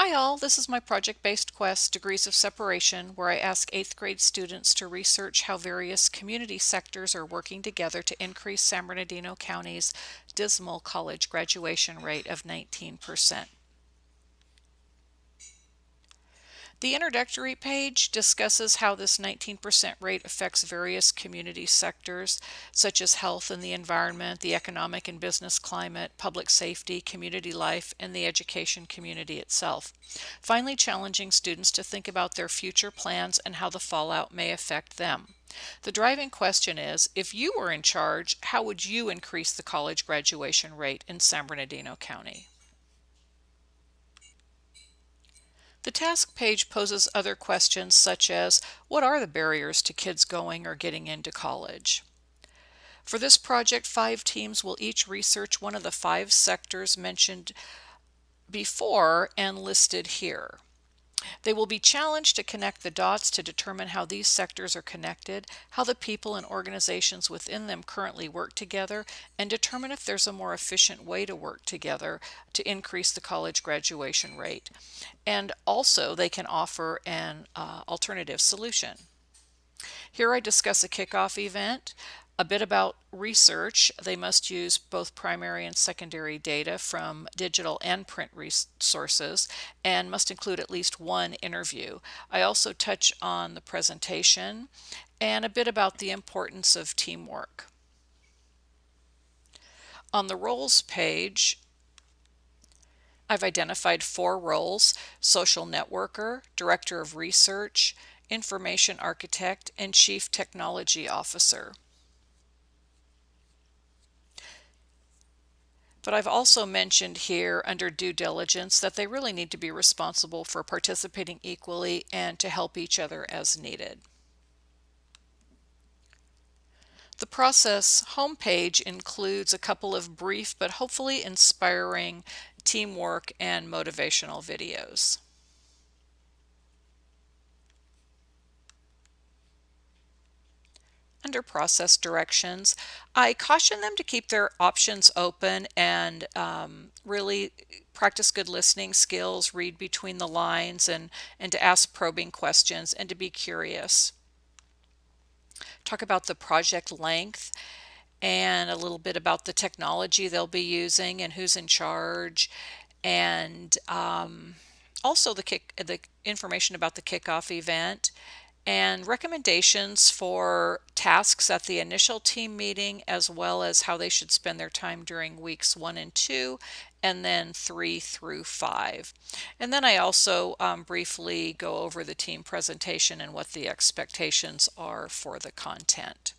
Hi all, this is my project-based quest, Degrees of Separation, where I ask 8th grade students to research how various community sectors are working together to increase San Bernardino County's dismal college graduation rate of 19%. The introductory page discusses how this 19% rate affects various community sectors, such as health and the environment, the economic and business climate, public safety, community life, and the education community itself. Finally, challenging students to think about their future plans and how the fallout may affect them. The driving question is, if you were in charge, how would you increase the college graduation rate in San Bernardino County? The task page poses other questions such as, what are the barriers to kids going or getting into college? For this project, 5 teams will each research one of the 5 sectors mentioned before and listed here. They will be challenged to connect the dots to determine how these sectors are connected, how the people and organizations within them currently work together, and determine if there's a more efficient way to work together to increase the college graduation rate. And also, they can offer an alternative solution. Here I discuss a kickoff event, a bit about research. They must use both primary and secondary data from digital and print resources and must include at least one interview. I also touch on the presentation and a bit about the importance of teamwork. On the roles page, I've identified 4 roles: social networker, director of research, information architect, and chief technology officer. But I've also mentioned here under due diligence that they really need to be responsible for participating equally and to help each other as needed. The process homepage includes a couple of brief but hopefully inspiring teamwork and motivational videos. Under process directions, I caution them to keep their options open and really practice good listening skills, read between the lines, and to ask probing questions and to be curious. Talk about the project length and a little bit about the technology they'll be using and who's in charge, and also the information about the kickoff event and recommendations for tasks at the initial team meeting, as well as how they should spend their time during weeks 1 and 2, and then 3 through 5. And then I also briefly go over the team presentation and what the expectations are for the content,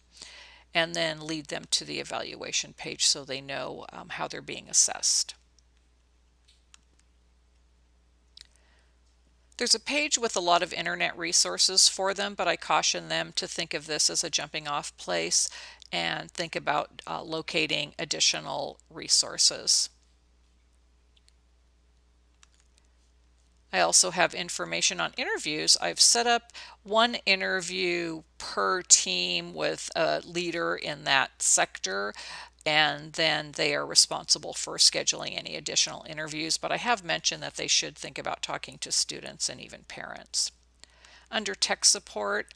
and then lead them to the evaluation page so they know how they're being assessed. There's a page with a lot of internet resources for them, but I caution them to think of this as a jumping off place and think about locating additional resources. I also have information on interviews. I've set up one interview per team with a leader in that sector, and then they are responsible for scheduling any additional interviews, but I have mentioned that they should think about talking to students and even parents. Under tech support,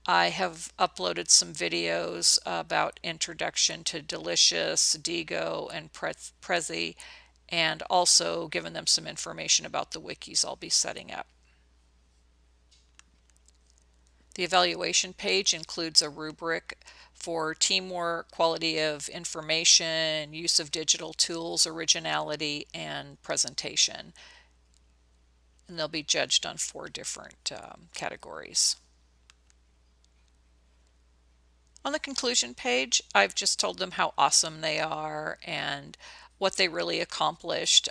I have uploaded some videos about introduction to Delicious, Digo, and Prezi, and also given them some information about the wikis I'll be setting up. The evaluation page includes a rubric for teamwork, quality of information, use of digital tools, originality, and presentation. And they'll be judged on 4 different categories. On the conclusion page, I've just told them how awesome they are and what they really accomplished,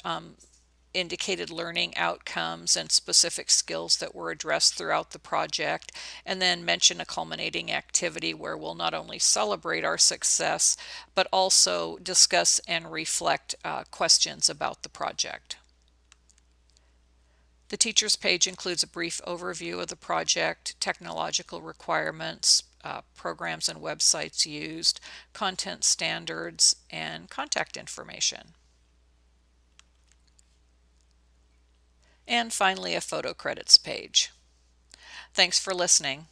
indicated learning outcomes and specific skills that were addressed throughout the project, and then mention a culminating activity where we'll not only celebrate our success, but also discuss and reflect questions about the project. The teachers page includes a brief overview of the project, technological requirements, programs and websites used, content standards, and contact information. and finally a photo credits page. Thanks for listening.